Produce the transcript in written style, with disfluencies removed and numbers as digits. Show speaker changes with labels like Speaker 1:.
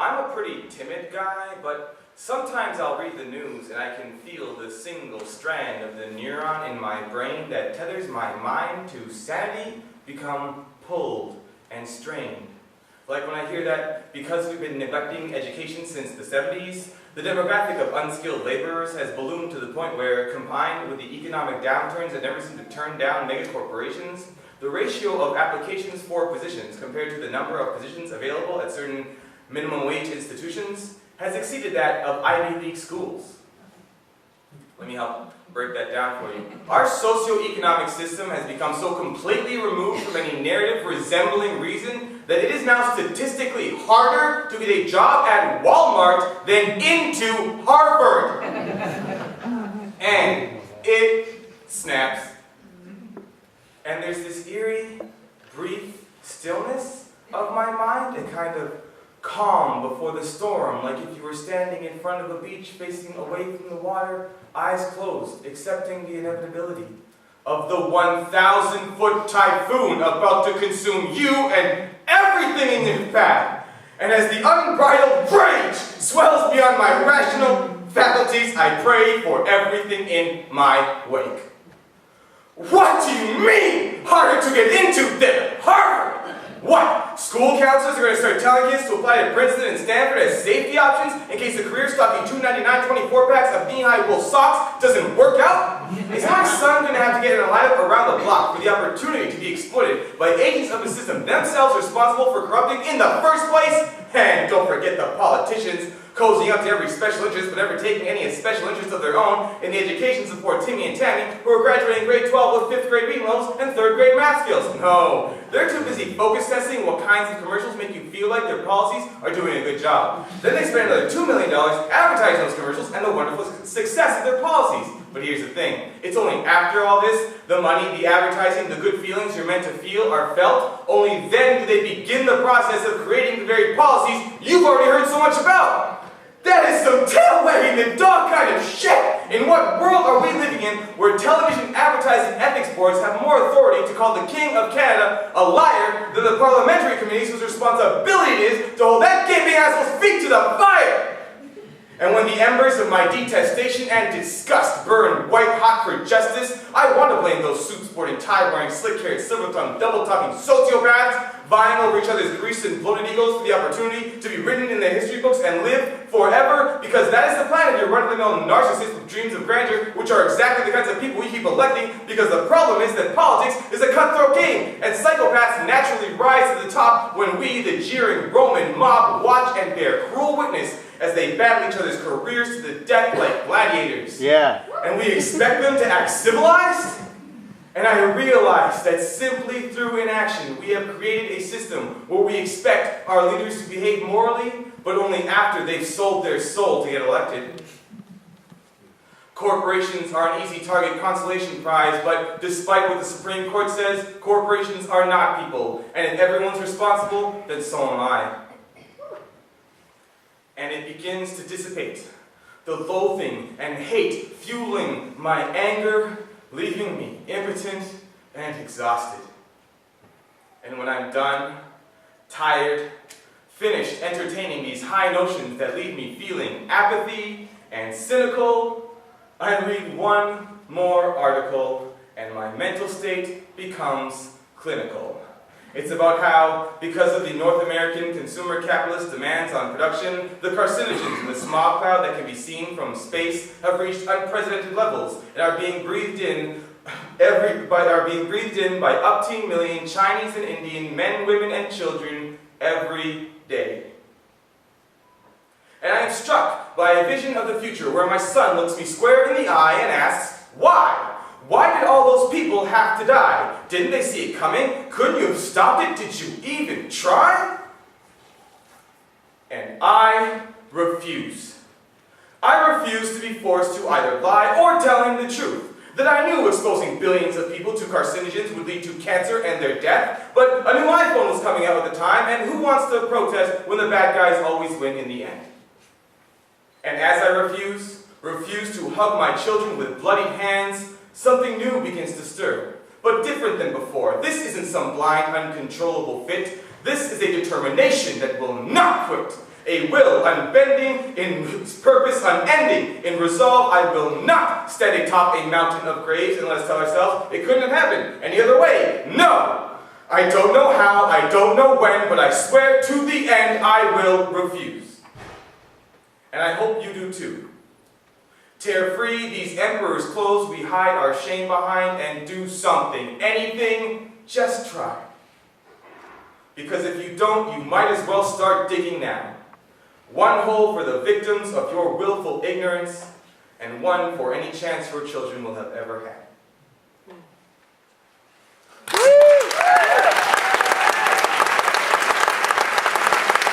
Speaker 1: I'm a pretty timid guy, but sometimes I'll read the news and I can feel the single strand of the neuron in my brain that tethers my mind to sanity become pulled and strained. Like when I hear that because we've been neglecting education since the 70s, the demographic of unskilled laborers has ballooned to the point where, combined with the economic downturns that never seem to turn down mega corporations, the ratio of applications for positions compared to the number of positions available at certain minimum wage institutions has exceeded that of Ivy League schools. Let me help break that down for you. Our socioeconomic system has become so completely removed from any narrative resembling reason that it is now statistically harder to get a job at Walmart than into Harvard. And it snaps. And there's this eerie, brief stillness of my mind, a kind of calm before the storm, like if you were standing in front of a beach facing away from the water, eyes closed, accepting the inevitability of the 1,000-foot typhoon about to consume you and everything in its path. And as the unbridled rage swells beyond my rational faculties, I pray for everything in my wake. What do you mean, harder to get into than Harvard? What? School counselors are going to start telling kids to apply to Princeton and Stanford as safety options in case the career stocking $2.99 24-packs of knee-high wool socks doesn't work out? Is my son going to have to get in a lineup around the block for the opportunity to be exploited by agents of the system themselves responsible for corrupting in the first place? And don't forget the politicians cozying up to every special interest but never taking any special interest of their own in the education support Timmy and Tammy who are graduating grade 12 with 5th grade reading levels and 3rd grade math skills. No, they're too busy focus testing what kinds of commercials make you feel like their policies are doing a good job. Then they spend another $2 million advertising those commercials and the wonderful success of their policies. But here's the thing, it's only after all this, the money, the advertising, the good feelings you're meant to feel are felt, only then do they begin the process of creating the very policies you've already heard so much about. That is some tail-wagging the dog kind of shit! In what world are we living in where television advertising ethics boards have more authority to call the King of Canada a liar than the parliamentary committees whose responsibility it is to hold that gaping asshole's feet to the fire? And when the embers of my detestation and disgust burn white-hot for justice, I want to blame those suit-sporting, tie-wearing, slick-haired, silver-tongued, double-talking sociopaths vying over each other's greased and bloated egos for the opportunity to be written in the history books and live forever, because that is the plan of your run-of-the-mill narcissists with dreams of grandeur, which are exactly the kinds of people we keep electing, because the problem is that politics is a cutthroat game, and psychopaths naturally rise to the top when we, the jeering Roman mob, watch and bear cruel witness as they battle each other's careers to the death like gladiators.
Speaker 2: Yeah.
Speaker 1: And we expect them to act civilized? And I realize that simply through inaction, we have created a system where we expect our leaders to behave morally, but only after they've sold their soul to get elected. Corporations are an easy target consolation prize, but despite what the Supreme Court says, corporations are not people. And if everyone's responsible, then so am I. And it begins to dissipate. The loathing and hate fueling my anger, leaving me impotent and exhausted. And when I'm done, tired, finished entertaining these high notions that leave me feeling apathy and cynical, I read one more article and my mental state becomes clinical. It's about how, because of the North American consumer capitalist demands on production, the carcinogens in the smog cloud that can be seen from space have reached unprecedented levels and are being breathed in by upteen million Chinese and Indian men, women, and children every day. And I am struck by a vision of the future where my son looks me square in the eye and asks, why? Why did all those people have to die? Didn't they see it coming? Couldn't you have stopped it? Did you even try? And I refuse. I refuse to be forced to either lie or tell him the truth. That I knew exposing billions of people to carcinogens would lead to cancer and their death, but a new iPhone was coming out at the time, and who wants to protest when the bad guys always win in the end? And as I refuse to hug my children with bloodied hands, something new begins to stir, but different than before. This isn't some blind, uncontrollable fit. This is a determination that will not quit. A will unbending, in purpose unending, in resolve I will not stand atop a mountain of graves, and let's tell ourselves it couldn't have happened any other way. No! I don't know how, I don't know when, but I swear to the end I will refuse. And I hope you do too. Tear free these emperor's clothes we hide our shame behind and do something, anything, just try. Because if you don't, you might as well start digging now. One hole for the victims of your willful ignorance, and one for any chance your children will have ever had.